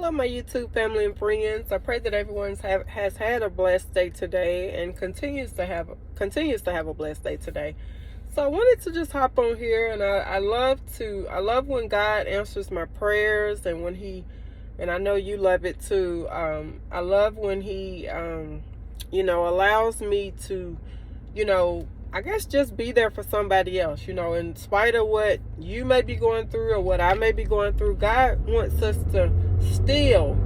Hello, my YouTube family and friends. I pray that everyone has had a blessed day today and continues to have a blessed day today. So I wanted to just hop on here, and I love when God answers my prayers, and and I know you love it too. I love when He allows me to, I guess just be there for somebody else, in spite of what you may be going through or what I may be going through. God wants us to still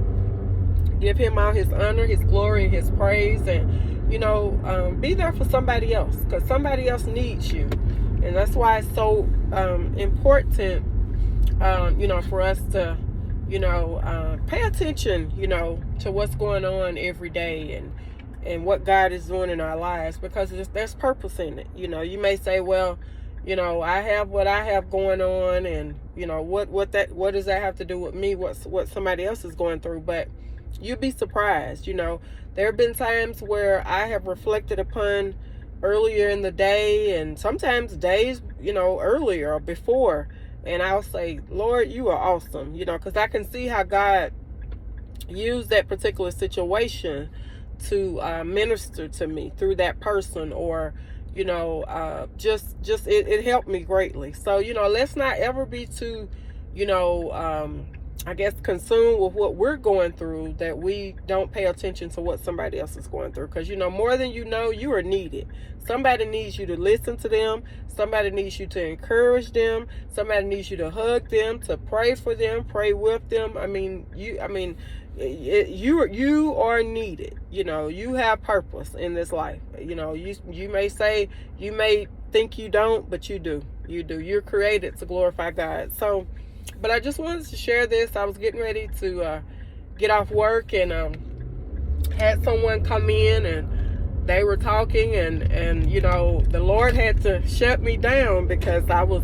give Him all His honor, His glory, and His praise, and, be there for somebody else, because somebody else needs you. And that's why it's so important, for us to, pay attention, to what's going on every day, and what God is doing in our lives, because there's purpose in it. You may say, well, I have what I have going on, and what does that have to do with me? What somebody else is going through? But you'd be surprised. There have been times where I have reflected upon earlier in the day, and sometimes days, earlier or before, and I'll say, Lord, you are awesome, because I can see how God used that particular situation to minister to me through that person, or it helped me greatly. So let's not ever be too I guess consumed with what we're going through, that we don't pay attention to what somebody else is going through, because more than you are needed. Somebody needs you to listen to them. Somebody needs you to encourage them. Somebody needs you to hug them, to pray for them, pray with them. You are needed. You have purpose in this life. You may say, you may think you don't, but you do. You're created to glorify God. So, but I just wanted to share this. I was getting ready to get off work, and had someone come in, and they were talking, and the Lord had to shut me down, because I was,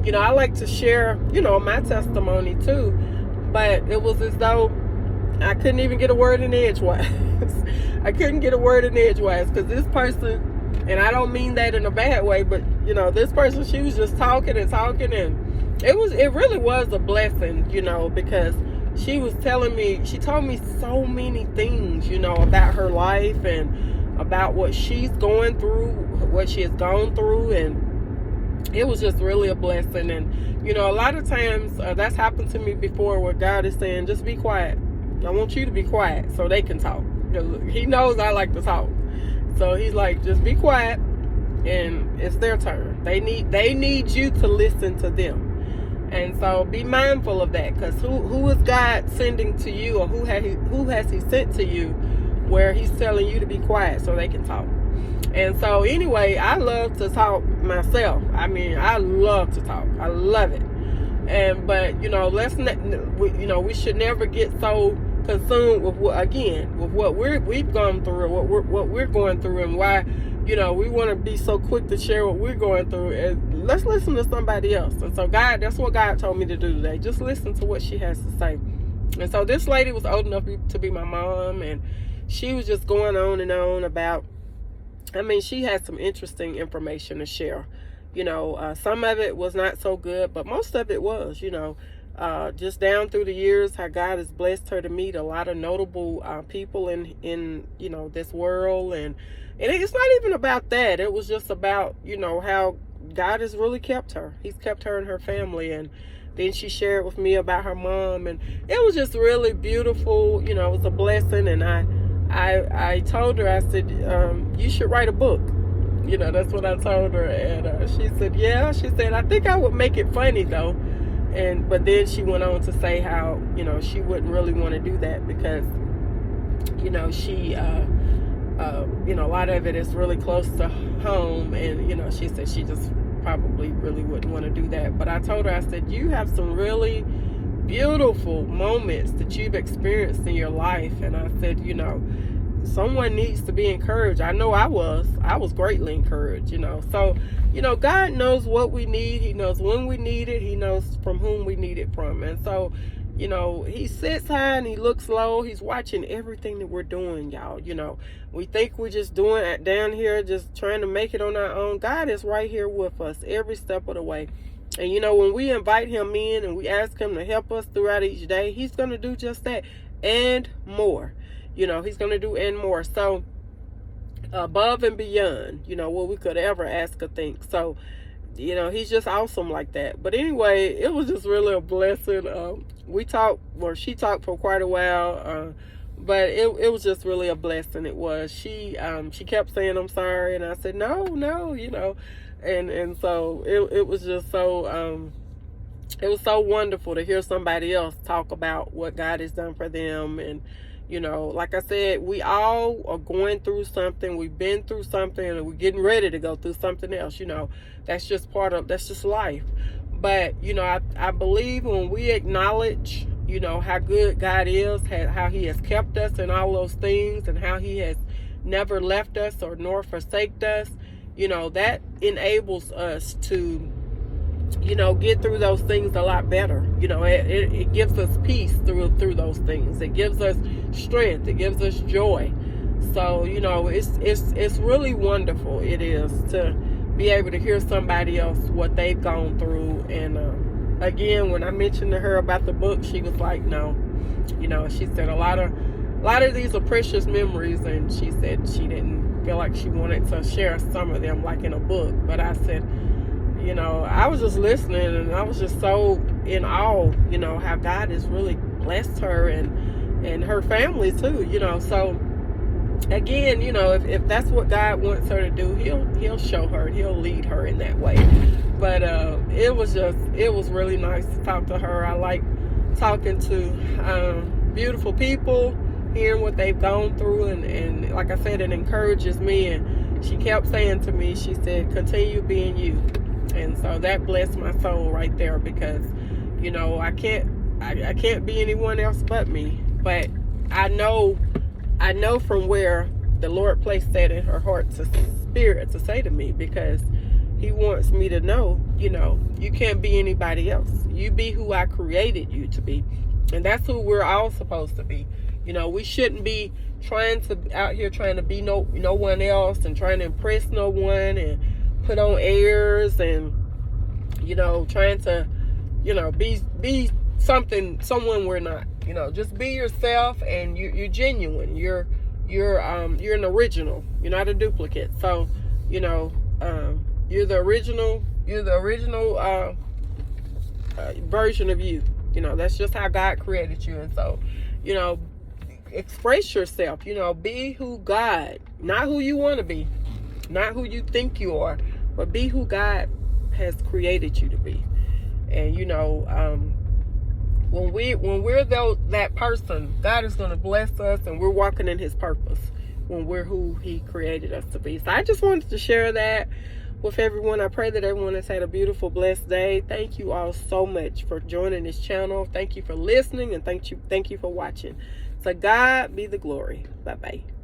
I like to share, my testimony too, but it was as though I couldn't even get a word in edgewise. I couldn't get a word in edgewise, because this person, and I don't mean that in a bad way, but this person, she was just talking and talking, and it really was a blessing, because she told me so many things, about her life, and about what she's going through, what she has gone through, and it was just really a blessing. And a lot of times that's happened to me before, where God is saying, just be quiet. I want you to be quiet so they can talk, because He knows I like to talk. So He's like, just be quiet, and it's their turn. They need you to listen to them. And so be mindful of that, because who is God sending to you, or who has He sent to you, where He's telling you to be quiet so they can talk. And so anyway, I love to talk myself. I love to talk. I love it. But let's not, we should never get so consumed with what we've gone through, or what we're going through, and why we want to be so quick to share what we're going through. And let's listen to somebody else. And so that's what God told me to do today. Just listen to what she has to say. And so this lady was old enough to be my mom, and she was just going on and on about, she had some interesting information to share. Some of it was not so good, but most of it was, just down through the years, how God has blessed her to meet a lot of notable people in this world. And it's not even about that. It was just about, how God has really kept her. He's kept her and her family. And then she shared with me about her mom, and it was just really beautiful. It was a blessing. And I told her, I said, you should write a book. That's what I told her. And she said, yeah. She said, I think I would make it funny though. But then she went on to say how, she wouldn't really want to do that, because, she, a lot of it is really close to home. And, she said she just probably really wouldn't want to do that. But I told her, I said, you have some really beautiful moments that you've experienced in your life. And I said, someone needs to be encouraged. I know I was greatly encouraged, So, God knows what we need. He knows when we need it. He knows from whom we need it from. And so, He sits high and He looks low. He's watching everything that we're doing, y'all. We think we're just doing it down here, just trying to make it on our own. God is right here with us every step of the way. And you know, when we invite him in and we ask him to help us throughout each day, he's going to do just that and more. You know, he's going to do and more. So above and beyond, you know, what we could ever ask or think. So, you know, he's just awesome like that. But anyway, it was just really a blessing. We talked, or she talked for quite a while, but it was just really a blessing. It was. She kept saying, I'm sorry. And I said, no, you know. And so it was just so, it was so wonderful to hear somebody else talk about what God has done for them. And, you know, like I said, we all are going through something. We've been through something, and we're getting ready to go through something else. You know, that's just life. But, you know, I believe when we acknowledge, you know, how good God is, how he has kept us in all those things, and how he has never left us or nor forsaked us, you know, that enables us to, you know, get through those things a lot better. You know, it gives us peace through those things. It gives us strength. It gives us joy. So, you know, it's really wonderful. It is to be able to hear somebody else what they've gone through. And again, when I mentioned to her about the book, she was like, no, you know, she said a lot of these are precious memories, and she said she didn't feel like she wanted to share some of them like in a book. But I said, you know, I was just listening, and I was just so in awe, you know, how God has really blessed her and her family too, you know. So again, you know, if that's what God wants her to do, he'll show her, he'll lead her in that way. But it was really nice to talk to her. I like talking to beautiful people, hearing what they've gone through, and like I said, it encourages me. And she kept saying to me, she said, continue being you. And so that blessed my soul right there, because, you know, I can't be anyone else but me. But I know from where the Lord placed that in her heart to spirit to say to me, because he wants me to know, you know, you can't be anybody else. You be who I created you to be. And that's who we're all supposed to be. You know, we shouldn't be trying to be no one else, and trying to impress no one, and put on airs, and, you know, trying to, you know, be someone we're not. You know, just be yourself, and you're genuine. You're an original. You're not a duplicate. So, you know, you're the original version of you. You know, that's just how God created you. And so, you know, express yourself. You know, be who God, not who you want to be, not who you think you are, but be who God has created you to be. And, you know, when we're that person, God is going to bless us, and we're walking in his purpose when we're who he created us to be. So I just wanted to share that with everyone. I pray that everyone has had a beautiful, blessed day. Thank you all so much for joining this channel. Thank you for listening, and thank you for watching. So God be the glory. Bye-bye.